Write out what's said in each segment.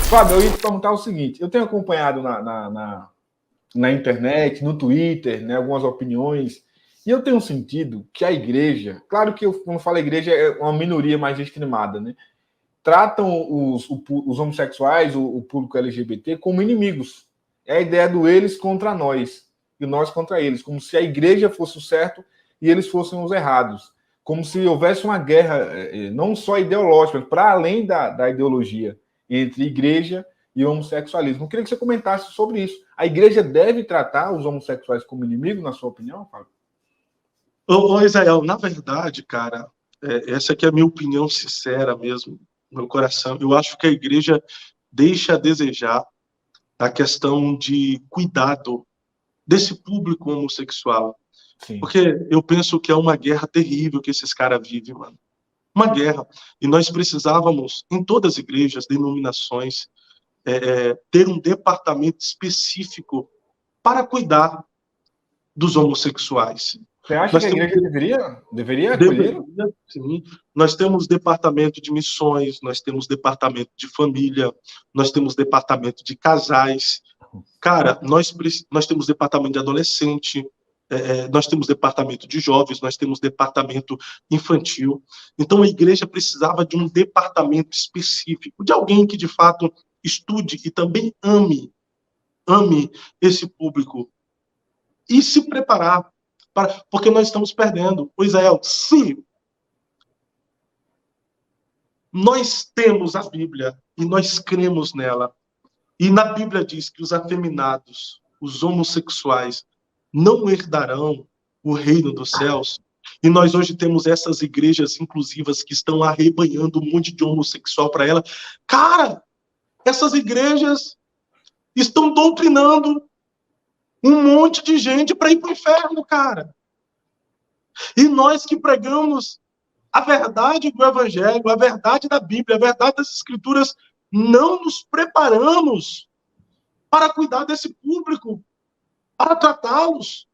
Fábio, eu ia te perguntar o seguinte: eu tenho acompanhado na internet, no Twitter, né, algumas opiniões, e eu tenho sentido que a igreja, claro que quando falo igreja é uma minoria mais extremada, né? Tratam os homossexuais, o público LGBT, como inimigos. É a ideia do eles contra nós, e nós contra eles, como se a igreja fosse o certo e eles fossem os errados. Como se houvesse uma guerra, não só ideológica, mas para além da ideologia, entre igreja e homossexualismo. Eu queria que você comentasse sobre isso. A igreja deve tratar os homossexuais como inimigos, na sua opinião, Fábio? Ô, Israel, na verdade, cara, essa aqui é a minha opinião sincera mesmo, meu coração. Eu acho que a igreja deixa a desejar a questão de cuidado desse público homossexual. Sim. Porque eu penso que é uma guerra terrível que esses caras vivem, mano. Uma guerra. E nós precisávamos, em todas as igrejas, denominações, ter um departamento específico para cuidar dos homossexuais. Você acha Nós que a temos... igreja deveria acolher? Sim. Nós temos departamento de missões, nós temos departamento de família, nós temos departamento de casais. Cara, nós temos departamento de adolescente, nós temos departamento de jovens, nós temos departamento infantil. Então, a igreja precisava de um departamento específico, de alguém que, de fato, estude e também ame esse público e se preparar, porque nós estamos perdendo. O Israel, sim, nós temos a Bíblia e nós cremos nela. E na Bíblia diz que os afeminados, os homossexuais, não herdarão o reino dos céus. E nós hoje temos essas igrejas inclusivas que estão arrebanhando um monte de homossexual para ela. Cara, essas igrejas estão doutrinando um monte de gente para ir para o inferno, cara. E nós que pregamos a verdade do Evangelho, a verdade da Bíblia, a verdade das Escrituras, não nos preparamos para cuidar desse público, para tratá-los,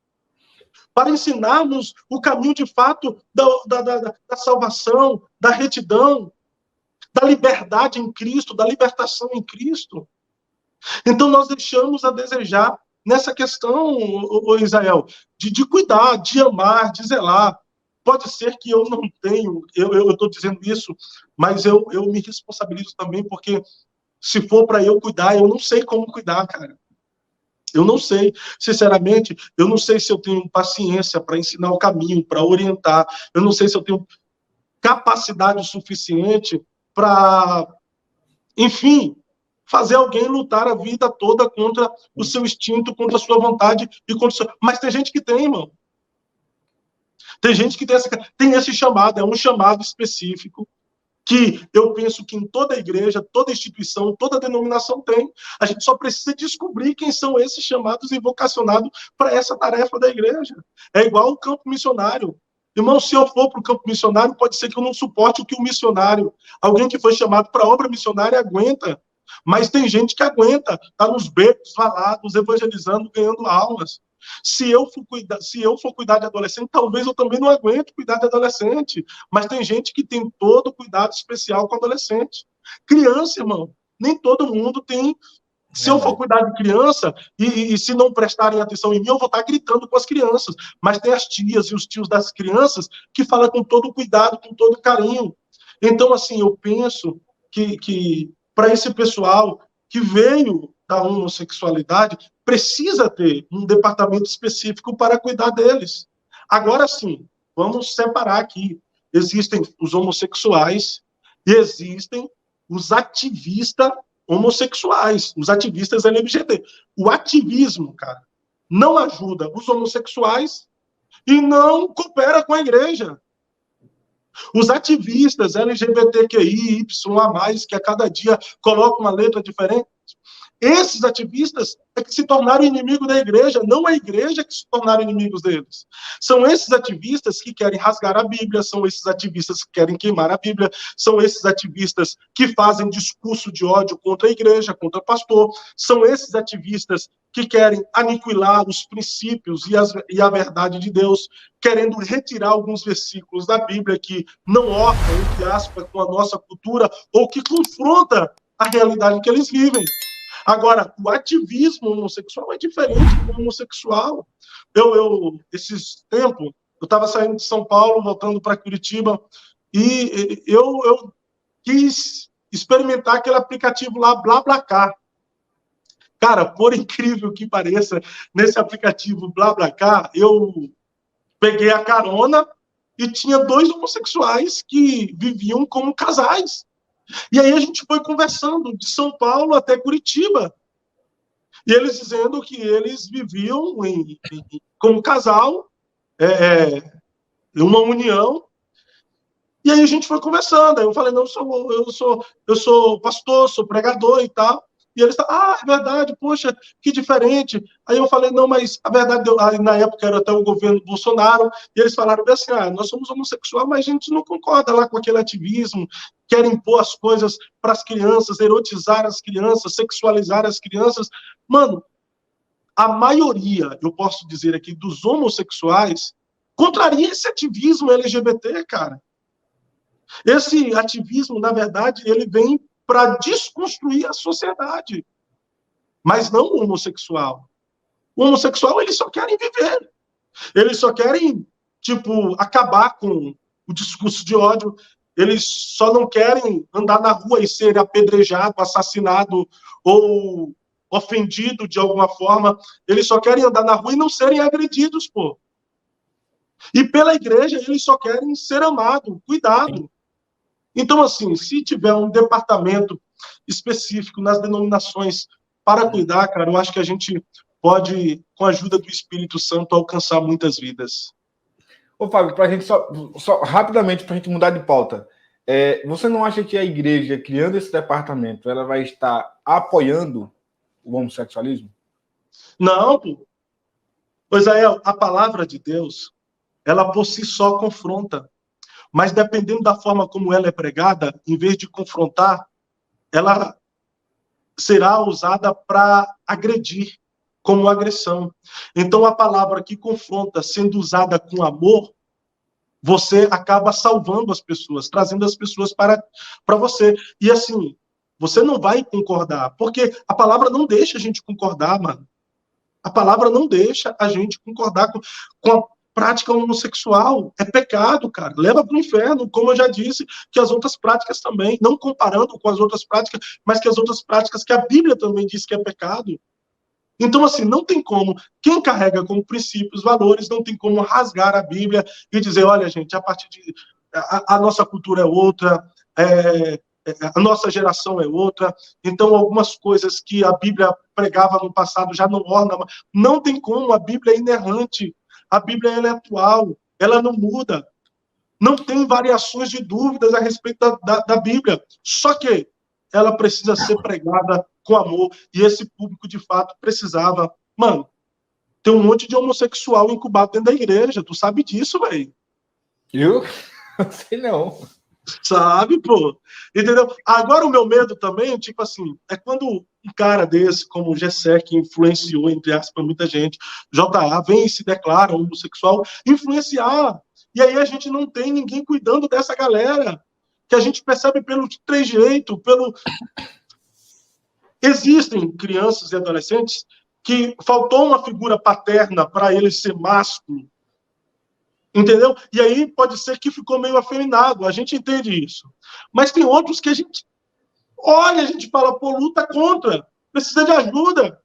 para ensinarmos o caminho de fato da salvação, da retidão, da liberdade em Cristo, da libertação em Cristo. Então nós deixamos a desejar nessa questão, Israel, de cuidar, de amar, de zelar. Pode ser que eu não tenho, eu estou dizendo isso, mas eu me responsabilizo também, porque se for para eu cuidar, eu não sei como cuidar, cara. Eu não sei, sinceramente, eu não sei se eu tenho paciência para ensinar o caminho, para orientar, eu não sei se eu tenho capacidade suficiente para, enfim, fazer alguém lutar a vida toda contra o seu instinto, contra a sua vontade e contra o seu... Mas tem gente que tem, irmão. Tem gente que tem esse chamado, é um chamado específico, que eu penso que em toda igreja, toda instituição, toda denominação tem. A gente só precisa descobrir quem são esses chamados e vocacionados para essa tarefa da igreja. É igual o campo missionário. Irmão, se eu for para o campo missionário, pode ser que eu não suporte o que o missionário, alguém que foi chamado para a obra missionária, aguenta. Mas tem gente que aguenta, está nos becos, valados, evangelizando, ganhando almas. Se eu for cuidar de adolescente, talvez eu também não aguento cuidar de adolescente. Mas tem gente que tem todo cuidado especial com adolescente. Criança, irmão, nem todo mundo tem. Se eu for cuidar de criança e se não prestarem atenção em mim, eu vou estar gritando com as crianças. Mas tem as tias e os tios das crianças que falam com todo cuidado, com todo carinho. Então, assim, eu penso que para esse pessoal que veio da homossexualidade, precisa ter um departamento específico para cuidar deles. Agora sim, vamos separar aqui. Existem os homossexuais e existem os ativistas homossexuais, os ativistas LGBT. O ativismo, cara, não ajuda os homossexuais e não coopera com a igreja. Os ativistas LGBTQI, YA+, que a cada dia colocam uma letra diferente, esses ativistas é que se tornaram inimigos da igreja, não a igreja que se tornaram inimigos deles. São esses ativistas que querem rasgar a Bíblia, são esses ativistas que querem queimar a Bíblia, são esses ativistas que fazem discurso de ódio contra a igreja, contra o pastor, são esses ativistas que querem aniquilar os princípios e a verdade de Deus, querendo retirar alguns versículos da Bíblia que não ortam, entre aspas, com a nossa cultura, ou que confronta a realidade que eles vivem. Agora, o ativismo homossexual é diferente do homossexual. Esses tempos, eu estava saindo de São Paulo, voltando para Curitiba, e eu quis experimentar aquele aplicativo lá, BlaBlaCar. Cara, por incrível que pareça, nesse aplicativo BlaBlaCar, eu peguei a carona e tinha 2 homossexuais que viviam como casais. E aí a gente foi conversando de São Paulo até Curitiba. E eles dizendo que eles viviam como casal, em uma união. E aí a gente foi conversando. Aí eu falei, não, eu sou pastor, sou pregador e tal. E eles falaram, é verdade, poxa, que diferente. Aí eu falei, não, mas a verdade, na época era até o governo Bolsonaro, e eles falaram assim, nós somos homossexuais, mas a gente não concorda lá com aquele ativismo, quer impor as coisas para as crianças, erotizar as crianças, sexualizar as crianças. Mano, a maioria, eu posso dizer aqui, dos homossexuais, contraria esse ativismo LGBT, cara. Esse ativismo, na verdade, ele vem para desconstruir a sociedade, mas não o homossexual. O homossexual, eles só querem viver. Eles só querem, acabar com o discurso de ódio. Eles só não querem andar na rua e ser apedrejado, assassinado ou ofendido de alguma forma. Eles só querem andar na rua e não serem agredidos, pô. E pela igreja, eles só querem ser amados, cuidado. Então, assim, se tiver um departamento específico nas denominações para cuidar, cara, eu acho que a gente pode, com a ajuda do Espírito Santo, alcançar muitas vidas. Ô, Fábio, para a gente só rapidamente, para a gente mudar de pauta, você não acha que a igreja, criando esse departamento, ela vai estar apoiando o homossexualismo? Não, pô. Pois é, a palavra de Deus, ela por si só confronta. Mas dependendo da forma como ela é pregada, em vez de confrontar, ela será usada para agredir, como agressão. Então, a palavra que confronta, sendo usada com amor, você acaba salvando as pessoas, trazendo as pessoas para você. E assim, você não vai concordar, porque a palavra não deixa a gente concordar, mano. A palavra não deixa a gente concordar com a prática homossexual. É pecado, cara. Leva para o inferno, como eu já disse, que as outras práticas também, não comparando com as outras práticas, mas que as outras práticas que a Bíblia também diz que é pecado. Então, assim, não tem como, quem carrega como princípios, valores, não tem como rasgar a Bíblia e dizer, olha, gente, a partir de... A nossa cultura é outra, a nossa geração é outra, então algumas coisas que a Bíblia pregava no passado já não ornam. Não tem como, a Bíblia é inerrante, a Bíblia ela é atual, ela não muda. Não tem variações de dúvidas a respeito da Bíblia. Só que ela precisa ser pregada com amor. E esse público, de fato, precisava. Mano, tem um monte de homossexual incubado dentro da igreja. Tu sabe disso, velho? Eu? Não sei não. Sabe, pô? Entendeu? Agora, o meu medo também, é quando um cara desse, como o Gessé, que influenciou, entre aspas, muita gente, JA, vem e se declara homossexual, influenciar. E aí a gente não tem ninguém cuidando dessa galera, que a gente percebe pelo trejeito, pelo... Existem crianças e adolescentes que faltou uma figura paterna para ele ser másculo, entendeu? E aí pode ser que ficou meio afeminado, a gente entende isso. Mas tem outros que a gente olha, a gente fala, pô, luta contra, precisa de ajuda.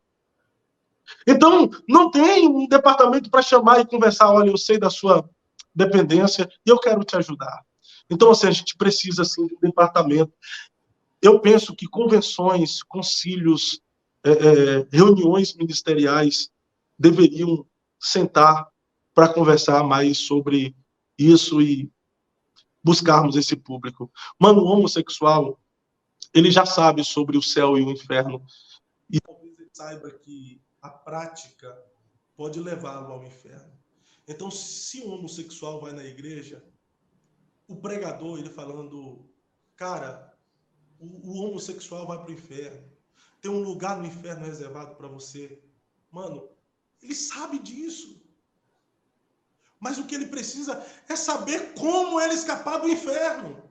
Então, não tem um departamento para chamar e conversar, olha, eu sei da sua dependência e eu quero te ajudar. Então, assim, a gente precisa, assim, de um departamento. Eu penso que convenções, concílios, reuniões ministeriais deveriam sentar para conversar mais sobre isso e buscarmos esse público. Mano, o homossexual, ele já sabe sobre o céu e o inferno. E talvez ele saiba que a prática pode levá-lo ao inferno. Então, se um homossexual vai na igreja, o pregador, ele falando, cara, o homossexual vai para o inferno, tem um lugar no inferno reservado para você. Mano, ele sabe disso. Mas o que ele precisa é saber como ele escapar do inferno.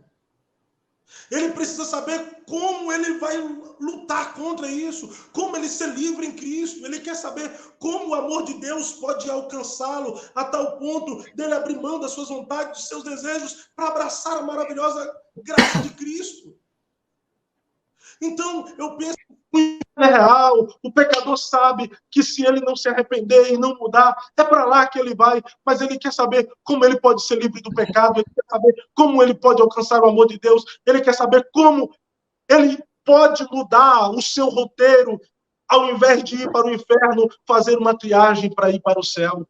Ele precisa saber como ele vai lutar contra isso, como ele ser livre em Cristo. Ele quer saber como o amor de Deus pode alcançá-lo a tal ponto dele abrir mão das suas vontades, dos seus desejos, para abraçar a maravilhosa graça de Cristo. Então, eu penso que é real, o pecador sabe que se ele não se arrepender e não mudar, é para lá que ele vai, mas ele quer saber como ele pode ser livre do pecado, ele quer saber como ele pode alcançar o amor de Deus, ele quer saber como ele pode mudar o seu roteiro, ao invés de ir para o inferno, fazer uma triagem para ir para o céu.